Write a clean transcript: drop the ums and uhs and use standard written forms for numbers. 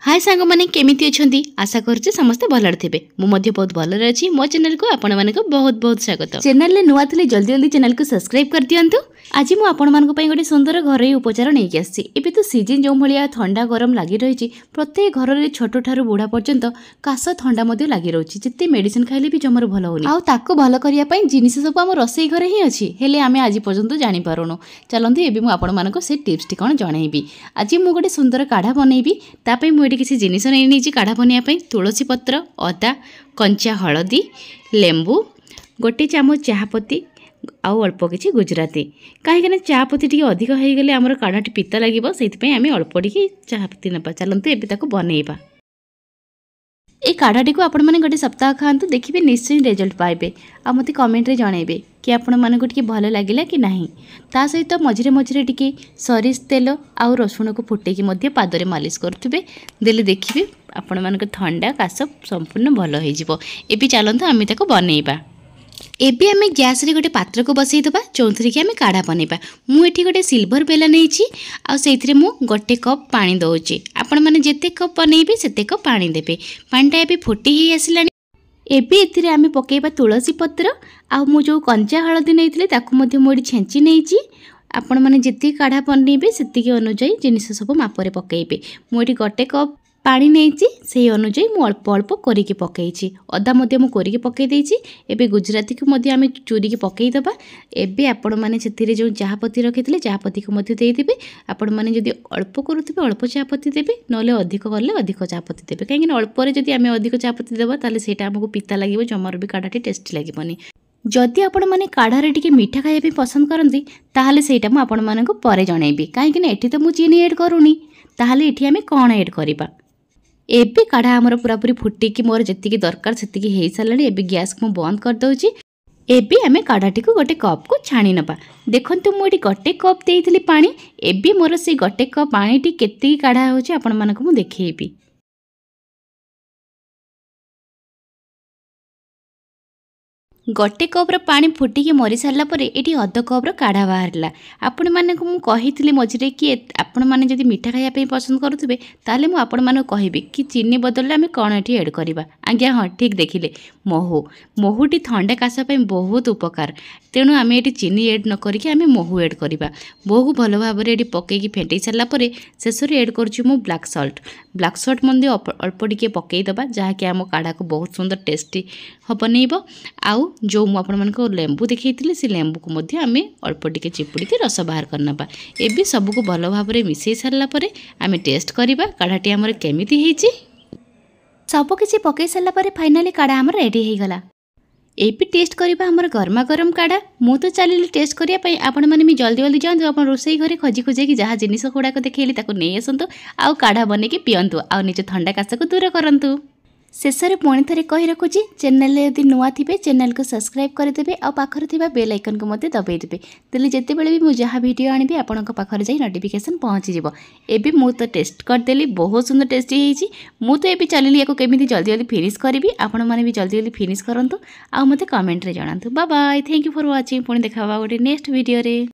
हाय सांग मैंने केमिति अछंती आशा करूचे समस्ते भलर थे मुझे बहुत भलर अच्छी मो चैनल को आपण मानक बहुत बहुत स्वागत। चैनल नुआ थे जल्दी जल्दी चैनल को सब्सक्राइब कर दिंतु। आज मुझे आपण मान गोटे सुंदर घरोई उपचार नहीं आसी। एबे तो सीजन जो भाया ठंडा गरम लगी रही प्रत्येक घर में छोट ठार बुढ़ा पर्यंत काश ठंडा लगी रही जिते मेडिसिन खाइले भी जमार भल होनी आउ भल करने जिनिस सब आम रोसई घरे ही अच्छी हेले आम आज पर्यंत जानीपारूनु। चलते एबे मुझे आपण मानक से टिप्स टी कौन जनइबी। आज मुझे गोटे सुंदर काढ़ा बनइबी तापई मुझे किसी जिनिस नहीं काढ़ा बनवाई तुलसी पत्र अदा कंचा हलदी लेंबू गोटे चामच चाहपत्ती आउ अल्प किसी गुजराती कहीं चाहपत्ती टी अधिक हो गले आमर काढ़ाटी पिता लगे से आम अल्प टी चाहपत्ती ना। चलते एबे बनइबा। ये काढ़ाटी को आपण मैंने गोटे सप्ताह खातु देखिए निश्चय रिजल्ट पाइबे आ मते कमेंट रे जनइबे कि आपण मानक टिके भल लागिला कि नहीं। ता सहित मझिरे मझिरे टिके सरिष तेल आउ रसुण को फुटेकी मध्य पादरे मालिश करथुबे देले देखिबे आपण मानक ठंडा काश संपूर्ण भल हो जिवो। एबे चलंतु आमे ताको बनइबा। एबे आमे गैस रे गोटे पात्र को बसई दबा जोंथरे कि आमे काढ़ा बनइबा। मु एठी गोटे सिल्वर बेला नैछि आ सेथिरे मु गोटे कप पानी दउछि। आपण माने जेते कप बनइबे सेते कप पानी देबे। पानीटा एबे फुटी ही आसिलानी। एबे एथिरे आमे पकेइबा तुलसी पत्र आ मु जो कंचा हळदी नैथिले ताकु मध्ये मोडी छेंची नैछि। आपण माने जेते काढ़ा बनइबे सेतिके अनुसार जिनिस सब मापरे पकेइबे। मु एठी गोटे कप पानी नैछि से अनुसार मु अल्प अल्प करिके पकेइछि। अदा मध्ये मु करिके पकेइ दैछि। एबे गुजराती को मध्ये आमे चूरिके पकेइ दबा। एबे आपण माने सेतिरे जो चाहपत्ती रखिथिले चाहपत्ती को मध्ये देइ देबे। आपण माने जदि अल्प करूथिबे अल्प चाहपत्ती देबे नले अधिक करले अधिक चाहपत्ती देबे। काहेकि अल्प रे जदि आमे अधिक चाहपत्ती देबा ताले सेटा हमकु पिता लागिवो जमार भी काढ़ाटी टेस्टी लागिबनी। जदि आपण माने काढ़ारे टिके मीठा खाइबा पसंद करंती ताहाले सेटा मु आपण मानकु परे जणाइबी। काहेकि एठी तो मु चीनी ऐड करूनी ताहाले एठी आमे कोन ऐड करिबा। एबे काढ़ा आमर पूरापूरी फुटिकी मोर जेतिकी दरकार सेतिकी हेई सालानी। एबे गैस को बंद कर दउची। एबे आमे काढ़ाटी को गोटे कप को छाणी नबा। देखंतु मोटी गोटे कप देइथिली पानी। एबे मोर से गोटे कप पानी टी केतिकी काढ़ा होची आपण मानकु मु देखैबी। गोटे कप्र पानी फुटिकी मरी सारा पर ये अध कप्र काढ़ा बाहरला। आपण माने को मु कहिथिली मझिरे कि आपण माने जदि मीठा खाइबा पसंद करुथिबे ताले मु आपण माने कहबी कि चीनी बदलले आमे कोन एठी ऐड करिबा। आज्ञा हाँ ठीक देखिले महुटी ठंडा काश बहुत उपकार तेणु आमे एठी चीनी ऐड न करिके आमे महू ऐड करिबा। महू भल भाव में एठी पकेकी फेंटई सारा पर शेष में ऐड करूँ मु ब्लैक सॉल्ट मंदी अल्प टिके पकई दबा जहाँकि आम काढ़ा को बहुत सुंदर टेस्टी बनइब। आउ जो मु आपण मानक लेंबू देखैथिले से लेंबू को मध्ये आमे अल्प टिके चिपुड़ी के रस बाहर करनबा। एबे सब को भल भाव में मिसई सारा पर आमे टेस्ट करिबा काढ़ाटी हमर केमिति हेछि। सब किछि पकई सारा पर फाइनली काढ़ा हमर रेडी हे गला। एबे टेस्ट करिबा हमर गरमा गरम काढ़ा। मु तो चलिली टेस्ट करिया पई आपण माने भी जल्दी जल्दी जांतु अपन रोसई घरे खोजी खोजे कि जहाँ जिनिस गुड़ाक देखैली ताको नै आसंतु आउ काढ़ा बने के पियंतु आउ निज ठंडा काश को दूर करंतु। शेष में पुणी थे कही रखुची चैनल यदि नुआ थे चैनल को सब्सक्राइब करदेवे आ पाखर थिबा बेल आइकन को मते दबाई देबे तेले जेते बेले भी मु जहाँ वीडियो आनिबे आपनक पाखर जाई नोटिफिकेशन पहुँची जिवो। एबे मु तो टेस्ट करदेली बहुत सुंदर टेस्टी हेछि। मु तो एबे चलिली याको केमिति जल्दी जल्दी फिनिश करिवि। आपण माने भी जल्दी जल्दी फिनिश करंतु आ मते कमेंट रे जणांतु। Bye bye thank you for watching. पुणी देखाबा गोटे नेक्स्ट वीडियो रे।